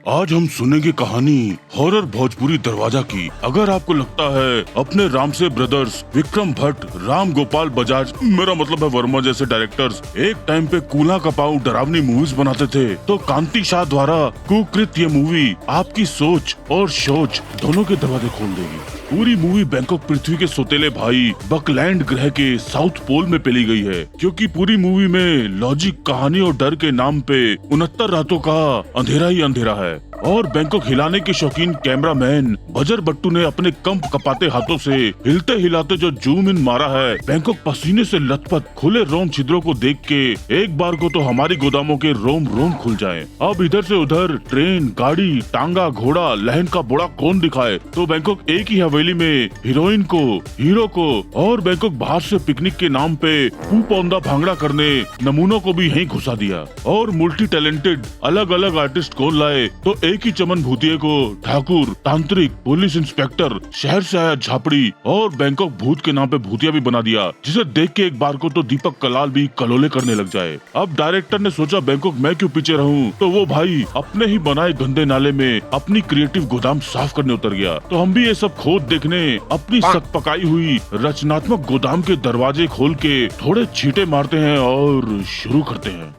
आज हम सुनेंगे कहानी हॉरर भोजपुरी दरवाजा की। अगर आपको लगता है अपने रामसे ब्रदर्स, विक्रम भट्ट, राम गोपाल बजाज, मेरा मतलब है वर्मा जैसे डायरेक्टर्स एक टाइम पे कूल्हा कपाऊ डरावनी मूवीज बनाते थे, तो कांति शाह द्वारा कुकृत ये मूवी आपकी सोच और सोच दोनों के दरवाजे खोल देगी। पूरी मूवी बैंकॉक पृथ्वी के सोतेले भाई बकलैंड ग्रह के साउथ पोल में पेली गई है, क्योंकि पूरी मूवी में लॉजिक, कहानी और डर के नाम पे 69 रातों का अंधेरा ही अंधेरा है। और बैंकॉक हिलाने के शौकीन कैमरामैन बजर बट्टू ने अपने कंप कपाते हाथों से हिलते हिलाते जो जूम इन मारा है, बैंकॉक पसीने से लथपथ खुले रोम छिद्रों को देख के एक बार को तो हमारी गोदामों के रोम रोम खुल जाएं। अब इधर से उधर ट्रेन, गाड़ी, टांगा, घोड़ा, लहन का बोड़ा कौन दिखाए, तो बैंकॉक एक ही हवेली में हीरोइन को, हीरो को और बैंकॉक बाहर से पिकनिक के नाम पे पौंदा भांगड़ा करने नमूनों को भी यहीं घुसा दिया। और मल्टी टैलेंटेड अलग अलग आर्टिस्ट कौन लाए, तो एक ही चमन भूतिये को ठाकुर, तांत्रिक, पुलिस इंस्पेक्टर, शहर से आया झापड़ी और बैंकॉक भूत के नाम पे भूतिया भी बना दिया, जिसे देख के एक बार को तो दीपक कलाल भी कलोले करने लग जाए। अब डायरेक्टर ने सोचा बैंकॉक मैं क्यों पीछे रहूं, तो वो भाई अपने ही बनाए गंदे नाले में अपनी क्रिएटिव गोदाम साफ करने उतर गया। तो हम भी ये सब खोद देखने अपनी सक पकाई हुई रचनात्मक गोदाम के दरवाजे खोल के थोड़े छींटे मारते हैं और शुरू करते हैं।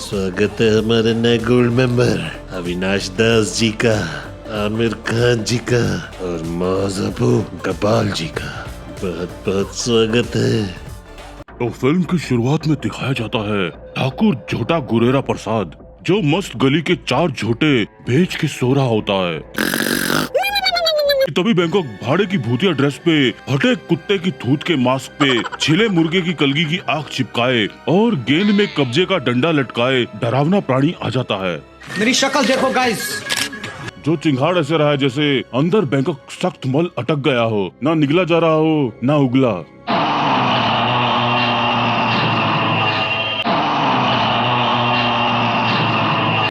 स्वागत है हमारे नए गोल्ड मेंबर अविनाश दास जी का, आमिर खान जी का और मौजबू गोपाल जी का। बहुत बहुत स्वागत है। तो फिल्म की शुरुआत में दिखाया जाता है ठाकुर झोटा गुरेरा प्रसाद, जो मस्त गली के 4 झोटे बेच के सो रहा होता है। तभी बैंकॉक भाड़े की भूतिया ड्रेस पे, फटे कुत्ते की थूत के मास्क पे, छिले मुर्गे की कलगी की आंख चिपकाए और गेंद में कब्जे का डंडा लटकाए डरावना प्राणी आ जाता है। मेरी शक्ल देखो गाइस, जो चिंगाड़ ऐसे रहा है जैसे अंदर बैंकॉक सख्त मल अटक गया हो, ना निगला जा रहा हो ना उगला।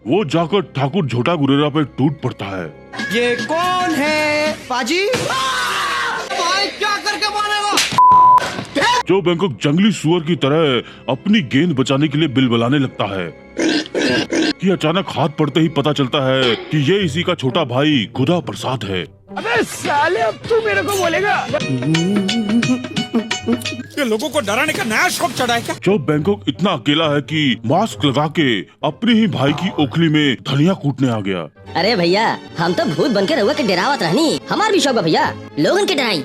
वो जाकर ठाकुर झोटा गुरेरा पे टूट पड़ता है। ये कौन है पाजी? भाई क्या करके मारेगा? जो बैंकॉक जंगली सुअर की तरह अपनी गेंद बचाने के लिए बिलबलाने लगता है कि अचानक हाथ पड़ते ही पता चलता है कि ये इसी का छोटा भाई खुदा प्रसाद है। अबे साले, अब तू मेरे को बोलेगा? ये लोगों को डराने का नया शौक चढ़ा है क्या? जो बैंकॉक इतना अकेला है कि मास्क लगा के अपने ही भाई की ओखली में धनिया कूटने आ गया। अरे भैया, हम तो भूत बनके रहुआ के डरावत रहनी, हमार भी शौक है भैया, लोगन के डराई।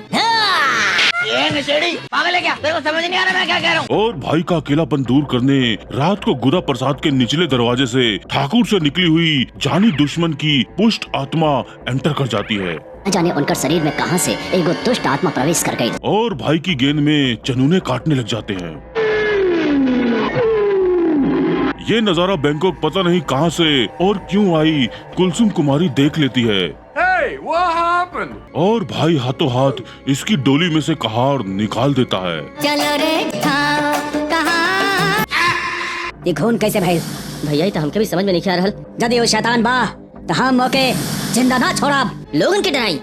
ये नशेड़ी पागल है क्या? तेरे को समझ नहीं आ रहा मैं क्या कह रहा हूँ? और भाई का अकेलापन दूर करने रात को गुदा प्रसाद के निचले दरवाजे से ठाकुर से निकली हुई जानी दुश्मन की पुष्ट आत्मा एंटर कर जाती है। न जाने उनकर शरीर में कहां से एक दुष्ट आत्मा प्रवेश कर गई और भाई की गेंद में चनूने काटने लग जाते हैं। ये नजारा बैंकॉक पता नहीं कहां से और क्यों आई कुलसुम कुमारी देख लेती है। Hey, what happened? और भाई हाथों हाथ इसकी डोली में से कहार निकाल देता है। चलो रे कहां देखो उन कैसे भाई भैया, तो हमके भी समझ में नहीं आ रहल। यदि वो शैतान बा तो हम मौके जिंदा ना छोड़ा, लोगन के डराई।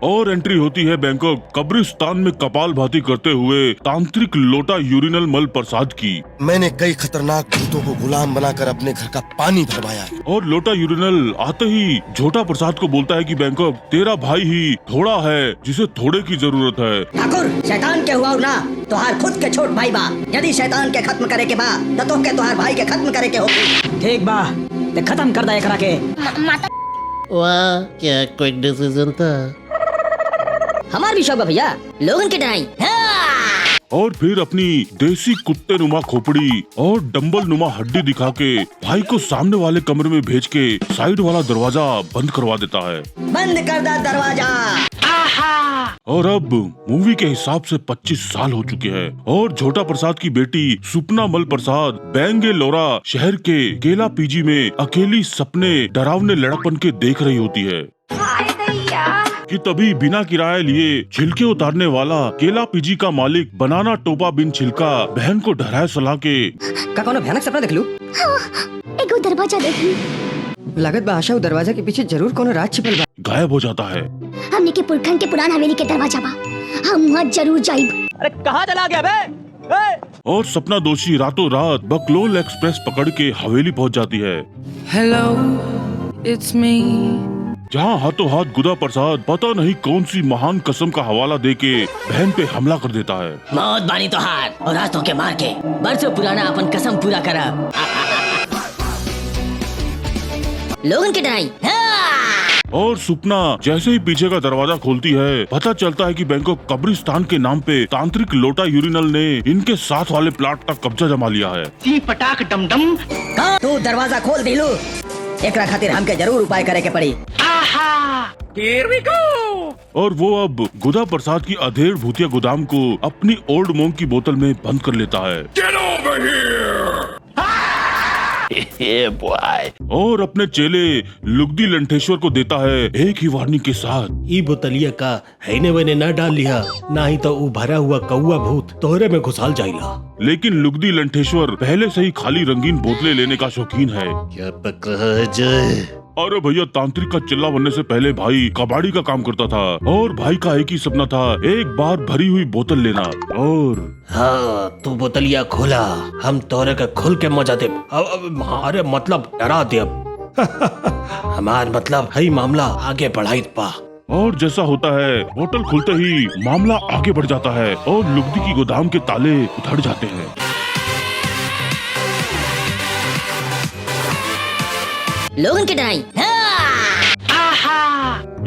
और एंट्री होती है बैंकॉक कब्रिस्तान में कपाल भाती करते हुए तांत्रिक लोटा यूरिनल मल प्रसाद की। मैंने कई खतरनाक भूतों को गुलाम बनाकर अपने घर का पानी भरवाया। और लोटा यूरिनल आते ही झोटा प्रसाद को बोलता है कि बैंकॉक तेरा भाई ही थोड़ा है जिसे थोड़े की जरूरत है। ठाकुर शैतान के हुआ ना तुहार खुद के छोट भाई बा, यदि शैतान के खत्म करे के बा तो के तुहार भाई के खत्म करे के होगी। ठीक बा, ते खत्म कर दे एकरा के। वाह, क्या कोई डिसीजन था। हमार भी शौक है भैया, लोगन के डराई। और फिर अपनी देसी कुत्ते नुमा खोपड़ी और डंबल नुमा हड्डी दिखा के भाई को सामने वाले कमरे में भेज के साइड वाला दरवाजा बंद करवा देता है। बंद कर दा दरवाजा। और अब मूवी के हिसाब से 25 साल हो चुके हैं और झोटा प्रसाद की बेटी सुपना मल प्रसाद बेंगलोरा शहर के केला पीजी में अकेली सपने डरावने लड़कपन के देख रही होती है कि तभी बिना किराए लिए छिलके उतारने वाला केला पीजी का मालिक बनाना टोपा बिन छिलका बहन को डराए सलाह के का कोनो भयानक सपना देख लू? एगो दरवाजा देखी, लागत बा आशा दरवाजा के पीछे जरूर कोनो राज छिपल बा। गायब हो जाता है। हमने के पुरखन के पुरान हवेली के दरवाजा बा, हम वहाँ जरूर जाइब। अरे कहाँ चला गया बे? और सपना दोषी रातों रात बकलोल एक्सप्रेस पकड़ के हवेली पहुंच जाती है। Hello, it's me. जहां हाथों हाथ गुदा प्रसाद पता नहीं कौन सी महान कसम का हवाला देके बहन पे हमला कर देता है। मौत बानी तो हार और रातों के मार के बरसों पुराना अपन कसम पूरा करा। लोगन की डराई। और सुपना जैसे ही पीछे का दरवाजा खोलती है पता चलता है कि बैंकॉक कब्रिस्तान के नाम पे तांत्रिक लोटा यूरिनल ने इनके साथ वाले प्लाट का कब्जा जमा लिया है। पटाख डम डम। तू दरवाजा खोल दिलू, एकरा खातिर हमके जरूर उपाय करे के पड़ी। Here we go. और वो अब गुदा प्रसाद की अधेड़ भूतिया गोदाम को अपनी ओल्ड मोंग की बोतल में बंद कर लेता है। Get over here. Yeah, boy. और अपने चेले लुगदी लंठेश्वर को देता है एक ही वार्निंग के साथ। ई बोतलिया का हैने वने न डाल लिया, ना ही तो ऊ भरा हुआ कौआ भूत तोहरे में घुसाल जाइला। लेकिन लुगदी लंठेश्वर पहले से ही खाली रंगीन बोतलें लेने का शौकीन है। क्या पक रहा है जय? अरे भैया, तांत्रिक का चिल्ला बनने से पहले भाई कबाड़ी का काम करता था और भाई का एक ही सपना था एक बार भरी हुई बोतल लेना। और हाँ, तू बोतलिया खोला, हम तोरे का खुल के मजा दे। अरे मतलब डरा दे अब। हमार मतलब है मामला आगे बढ़ाई पा। और जैसा होता है बोतल खुलते ही मामला आगे बढ़ जाता है और लुगदी की गोदाम के ताले उधड़ जाते हैं। लोगन की डराई।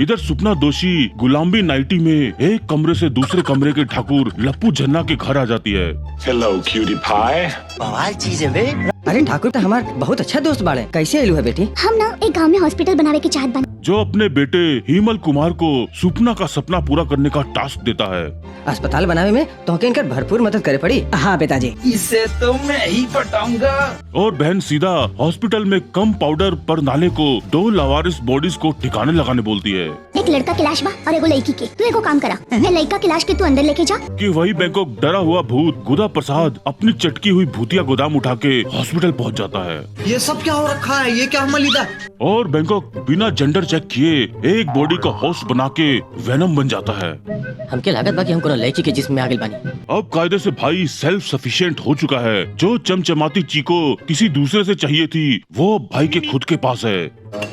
इधर सुपना दोषी गुलाम्बी नाइटी में एक कमरे से दूसरे कमरे के ठाकुर लप्पू झन्ना के घर आ जाती है। Hello, cutie pie. बवाल चीज है बे। अरे ठाकुर तो हमार बहुत अच्छा दोस्त बाड़े, कैसे एलू है बेटी? हम ना एक गांव में हॉस्पिटल बनावे की चाहत बन। जो अपने बेटे हिमल कुमार को सुपना का सपना पूरा करने का टास्क देता है। अस्पताल बनावे में तोहके इनकर भरपूर मदद करे पड़ी। हाँ पिताजी। इसे तो मैं ही पटाऊंगा। और बहन सीधा हॉस्पिटल में कम पाउडर पर नाले को 2 लावारिस बॉडीज को ठिकाने लगाने बोलती है। एक लड़का की लाश बा और एगो लड़की के। तू एगो काम करा, मैं लड़का की लाश के तू अंदर लेके जा। कि वही बैंकॉक डरा हुआ भूत गुदा प्रसाद अपनी चटकी हुई भूतिया गोदाम उठा के हॉस्पिटल पहुंच जाता है। ये सब क्या हो रखा है? ये क्या मलिदा? और बैंकॉक बिना जेंडर चेक किए एक बॉडी का होस्ट बना के वेनम बन जाता है। हमके लागत बा कि हम कोनो लड़की के जिस्म में आ गइल बानी। अब कायदे से भाई सेल्फ सफिशिएंट हो चुका है। जो चमचमाती चीको किसी दूसरे से चाहिए थी वो अब भाई के खुद के पास है।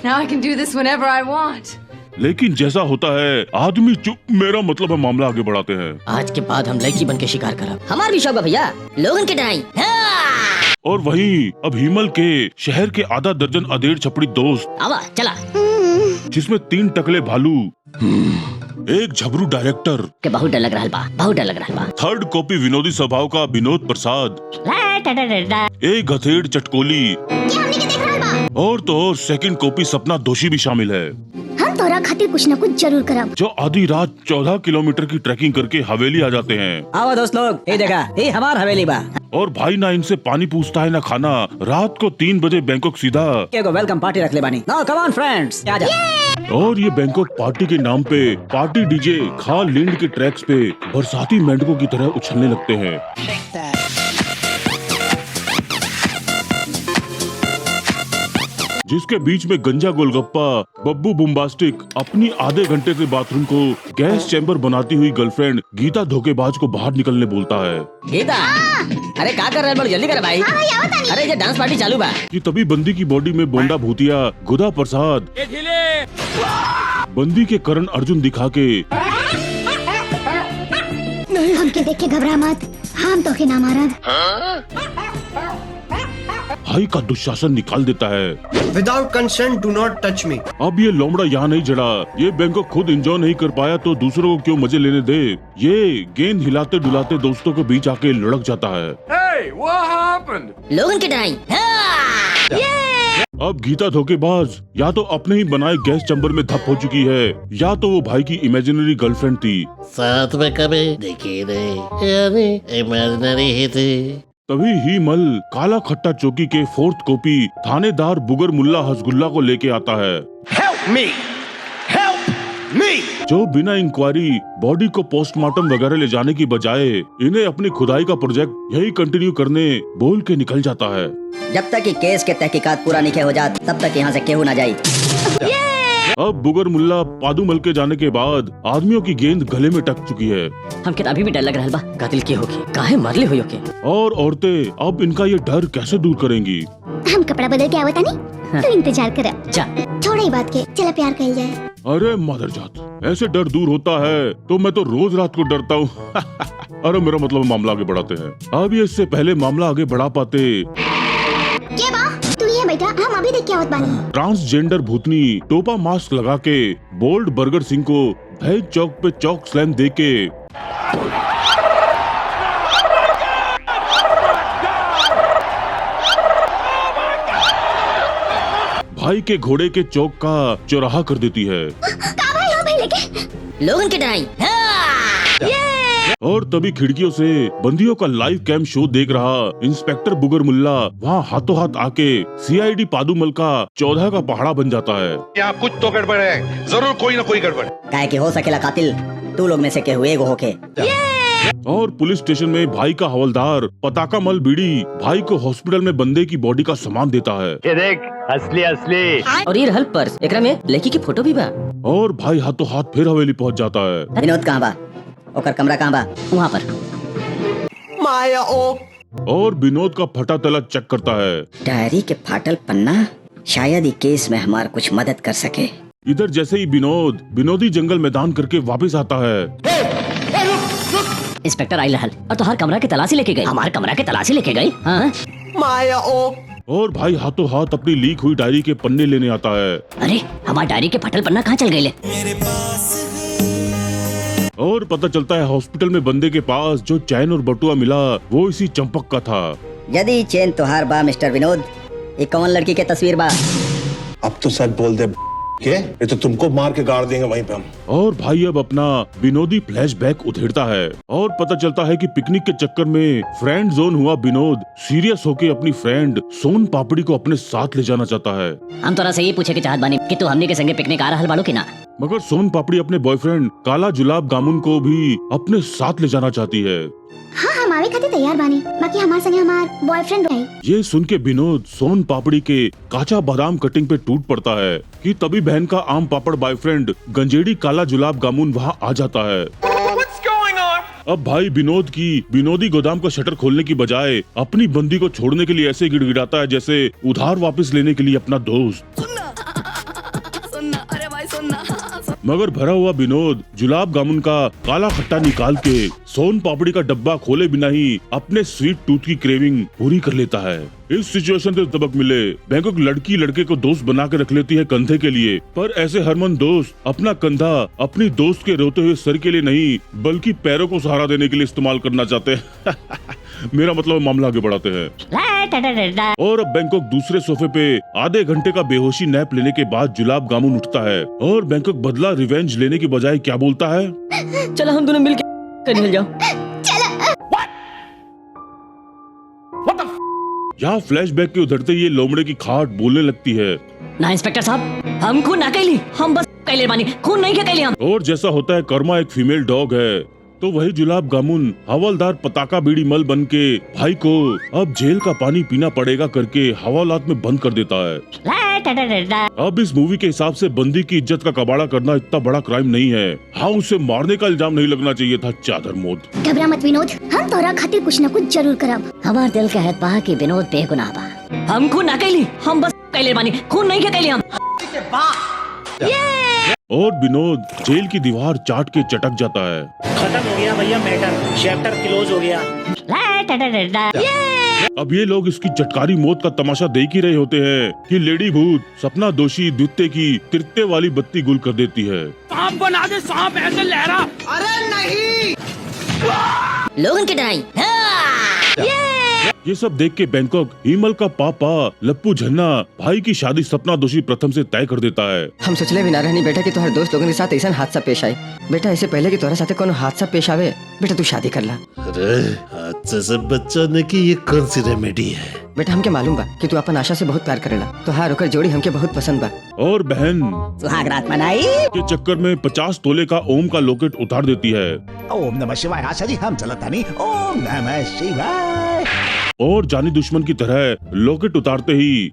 Now I can do this whenever I want. लेकिन जैसा होता है आदमी चुप मेरा मतलब है मामला आगे बढ़ाते हैं। आज के बाद हम लड़की बन के शिकार करब। हमार भी शौक बा भैया, लोगन की डराई। और वहीं अब हिमल के शहर के आधा दर्जन अधेड़ छपड़ी दोस्त आवा चला। जिसमें 3 टकले भालू, एक झबरू डायरेक्टर के बहुत डर लग रहा बा, बहुत डर लग रहा बा। 3rd कॉपी विनोदी स्वभाव का विनोद प्रसाद, एक हथेड़ चटकोली और तो और 2nd कॉपी सपना दोषी भी शामिल है। हम तोरा खातिर कुछ न कुछ जरूर करब। जो आधी रात 14 किलोमीटर की ट्रैकिंग करके हवेली आ जाते हैं। आओ दोस्त लोग, ये देखा, ये हमार हवेली बा। और भाई ना इनसे पानी पूछता है ना खाना। रात को 3 बजे बैंकॉक सीधा एगो वेलकम पार्टी रख ले बानी। नाउ कम ऑन फ्रेंड्स, आ जा। और ये बैंकॉक पार्टी के नाम पे पार्टी डीजे खाल लिंड के ट्रैक्स पे बरसाती मेंढकों की तरह उछलने लगते हैं। जिसके बीच में गंजा गोलगप्पा बब्बू बुम्बास्टिक अपनी आधे घंटे से बाथरूम को गैस चैम्बर बनाती हुई गर्लफ्रेंड गीता धोखेबाज को बाहर निकलने बोलता है। गीता, अरे क्या कर रहे हैं? जल्दी कर भाई। अरे ये डांस पार्टी चालू बा। कि तभी बंदी की बॉडी में बोंडा भूतिया गुदा प्रसाद बंदी के करण अर्जुन दिखा के हमके देख के घबरा मत, हम तो के ना मारब। भाई का दुशासन निकाल देता है। Without consent do not touch me. अब ये लोमड़ा यहाँ नहीं जड़ा। ये बैंकॉक खुद एंजॉय नहीं कर पाया तो दूसरों को क्यों मजे लेने दे। ये गेंद हिलाते डुलाते दोस्तों के बीच आके लुढ़क जाता है। Hey, what happened? लोगन की डराई। अब गीता धोखेबाज या तो अपने ही बनाए गैस चैम्बर में धप हो चुकी है या तो वो भाई की इमेजिनरी गर्लफ्रेंड थी। साथ में कभी देखे नहीं, यानी इमेजिनरी ही थी। तभी ही मल काला खट्टा चौकी के 4th कॉपी थानेदार बुगर मुल्ला हसगुल्ला को लेके आता है। Help me! Help me! जो बिना इंक्वायरी बॉडी को पोस्टमार्टम वगैरह ले जाने की बजाय इन्हें अपनी खुदाई का प्रोजेक्ट यही कंटिन्यू करने बोल के निकल जाता है। जब तक कि केस के तहकीकात पूरा नहीं हो जात तब तक यहाँ से केहू ना जाए। अब बुगर मुल्ला पादूमल के जाने के बाद आदमियों की गेंद गले में टक चुकी है हमके अभी भी डर लग रहा बा कातिल के होके काहे मरले हो के। और औरतें अब इनका ये डर कैसे दूर करेंगी। हम कपड़ा बदल के आवता नहीं तो इंतजार कर जा थोड़ा ही बात के चला प्यार कर जाए। अरे मदरजात, ऐसे डर दूर होता है तो मैं तो रोज रात को डरता हूँ। अरे मेरा मतलब मामला आगे बढ़ाते हैं। अब ये इससे पहले मामला आगे बढ़ा पाते के बा तू ये बेटा हम अभी देख के आवत बानी। ट्रांसजेंडर भूतनी टोपा मास्क लगा के बोल्ड बर्गर सिंह को भैज चौक पे चौक स्लैम दे के भाई के घोड़े के चौक का चौराहा कर देती है लोगन के डराई। और तभी खिड़कियों से बंदियों का लाइव कैम शो देख रहा इंस्पेक्टर बुगर मुल्ला वहाँ हाथों हाथ आके सीआईडी पादूमल का 14 का पहाड़ा बन जाता है। यहाँ कुछ तो गड़बड़ है, जरूर कोई ना कोई गड़बड़। काहे के हो सकेला कातिल तू लोग में से के हुए होके। और पुलिस स्टेशन में भाई का हवलदार पताका मल बीड़ी भाई को हॉस्पिटल में बंदे की बॉडी का सामान देता है। ये देख असली असली। और ये रहल पर्स एकरा में लड़की की फोटो भी बा। और भाई हाथों हाथ फिर हवेली पहुँच जाता है। विनोद कहाँ बा ओकर कमरा कहाँ बा वहाँ पर। माया ओ और विनोद का फटा तला चेक करता है। डायरी के फाटल पन्ना शायद ही केस में हमार कुछ मदद कर सके। इधर जैसे ही विनोदी जंगल मैदान करके वापस आता है। इंस्पेक्टर आई रहल और तो हर कमरा के तलाशी लेके गए। हमारे कमरा के तलाशी लेके गए। हाँ? माया ओ और भाई हाथों हाथ अपनी लीक हुई डायरी के पन्ने लेने आता है। अरे हमारी डायरी के फटल पन्ना कहाँ चल गए? और पता चलता है हॉस्पिटल में बंदे के पास जो चैन और बटुआ मिला वो इसी चंपक का था। यदि चैन तुहार बा मिस्टर विनोद ये कौन लड़की के तस्वीर बा? अब तो सच बोल दे के ये तो तुमको मार के गाड़ देंगे वहीं पे हम। और भाई अब अपना विनोदी फ्लैशबैक उधेड़ता है और पता चलता है कि पिकनिक के चक्कर में फ्रेंड जोन हुआ विनोद सीरियस होके अपनी फ्रेंड सोन पापड़ी को अपने साथ ले जाना चाहता है। हम तोरा से ये पूछे के चाहत बानी कि तू हमने के संगे पिकनिक आ रहल बाड़ू कि ना? मगर सोन पापड़ी अपने बॉयफ्रेंड काला जुलाब गामुन को भी अपने साथ ले जाना चाहती है। हाँ हम आवे खातिर तैयार बानी बाकी हमारे संगे हमार बॉयफ्रेंड रही। ये सुन के विनोद सोन पापड़ी के काचा बादाम कटिंग पे टूट पड़ता है कि तभी बहन का आम पापड़ बॉयफ्रेंड गंजेड़ी काला जुलाब गामुन वहाँ आ जाता है। अब भाई विनोद की विनोदी गोदाम का शटर खोलने की बजाय अपनी बंदी को छोड़ने के लिए ऐसे गिड़गिड़ाता है जैसे उधार वापस लेने के लिए अपना दोस्त। मगर भरा हुआ विनोद जुलाब गामुन का काला खट्टा निकाल के सोन पापड़ी का डब्बा खोले बिना ही अपने स्वीट टूथ की क्रेविंग पूरी कर लेता है। इस सिचुएशन से सबक मिले बैंकॉक लड़की लड़के को दोस्त बना के रख लेती है कंधे के लिए, पर ऐसे हरमन दोस्त अपना कंधा अपनी दोस्त के रोते हुए सर के लिए नहीं बल्कि पैरों को सहारा देने के लिए इस्तेमाल करना चाहते हैं। मेरा मतलब मामला आगे बढ़ाते हैं। और अब बैंकॉक दूसरे सोफे पे आधे घंटे का बेहोशी नैप लेने के बाद जुलाब गामुन उठता है और बैंकॉक बदला रिवेंज लेने की बजाय क्या बोलता है? चलो हम दोनों मिलके निकल जाओ। यहाँ फ्लैशबैक के उधरते ये लोमड़े की खाट बोलने लगती है। ना इंस्पेक्टर साहब हम खून ना कैली हम बस कैले बानी खून नहीं के कैली हम। और जैसा होता है कर्मा एक फीमेल डॉग है तो वही जुलाब गामुन हवलदार पताका बीड़ी मल बन के भाई को अब जेल का पानी पीना पड़ेगा करके हवालात में बंद कर देता है। अब इस मूवी के हिसाब से बंदी की इज्जत का कबाड़ा करना इतना बड़ा क्राइम नहीं है। हाँ उसे मारने का इल्जाम नहीं लगना चाहिए था चादर मोद। घबरा मत विनोद हम तोरा खातिर कुछ न कुछ जरूर करब। हमार दिल कहत बा कि विनोद बेगुनाह बा। हम खून ना कैली हम बस कैले बानी खून नहीं के कैली हम। और विनोद जेल की दीवार चाट के चटक जाता है। खत्म हो गया भैया मैटर, चैप्टर क्लोज हो गया। अब ये लोग इसकी चटकारी मौत का तमाशा देख ही रहे होते हैं कि लेडी भूत सपना दोषी द्वितीय की तिरते वाली बत्ती गुल कर देती है। सांप बना दे, सांप ऐसे लहरा। अरे नहीं लोगन की डराई। ये सब देख के बैंकॉक हिमल का पापा लप्पू झन्ना भाई की शादी सपना दोषी प्रथम से तय कर देता है। हम सोचले भी ना रहनी बेटा कि तुम्हारे दोस्त लोगों के साथ ऐसा हादसा पेश आए। बेटा इससे पहले कि तुम्हारे साथ कोनो हादसा पेश आवे बेटा तू शादी कर ला। अरे हादसे से बचाने की ये कौन सी रेमेडी है? बेटा हमके मालूम बा कि तू अपन आशा से बहुत प्यार करेला तो हार होकर जोड़ी हमके बहुत पसंद बा। और बहन सुहाग रात मनाई के चक्कर में 50 तोले का ओम का लॉकेट उतार देती है। ओम नमः शिवाय। आशा जी हम चलता नहीं। ओम नमः शिवाय। और जानी दुश्मन की तरह लॉकेट उतारते ही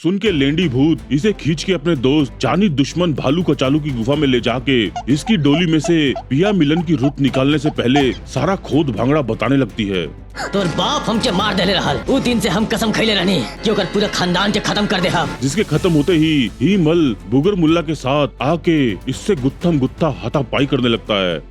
सुन के लेंडी भूत इसे खींच के अपने दोस्त जानी दुश्मन भालू कचालू की गुफा में ले जाके इसकी डोली में से पिया मिलन की रुत निकालने से पहले सारा खोद भांगड़ा बताने लगती है। तोर बाप हमके मार देले रहल, उ दिन से हम कसम खइले रहनी कि ओकर पूरा खानदान के खत्म कर दे हम। जिसके खत्म होते ही मल बुगर मुल्ला के साथ आके इससे गुत्थम गुत्था हाथापाई करने लगता है।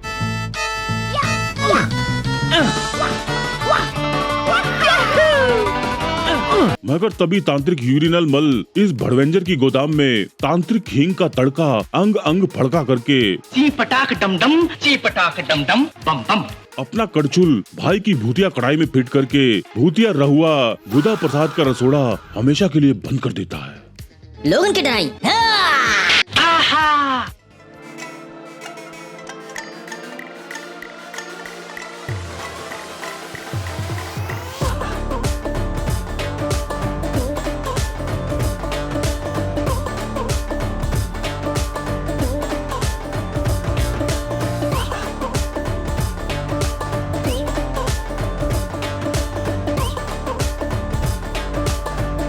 मगर तभी तांत्रिक यूरिनल मल इस भड़वेंजर की गोदाम में तांत्रिक हींग का तड़का अंग अंग फड़का करके ची पटाक डम डम, ची पटाक डम डम, बम बम। अपना कड़चुल भाई की भूतिया कढ़ाई में फिट करके भूतिया रहुआ बुधा प्रसाद का रसोड़ा हमेशा के लिए बंद कर देता है। लोगन के डराई हैं?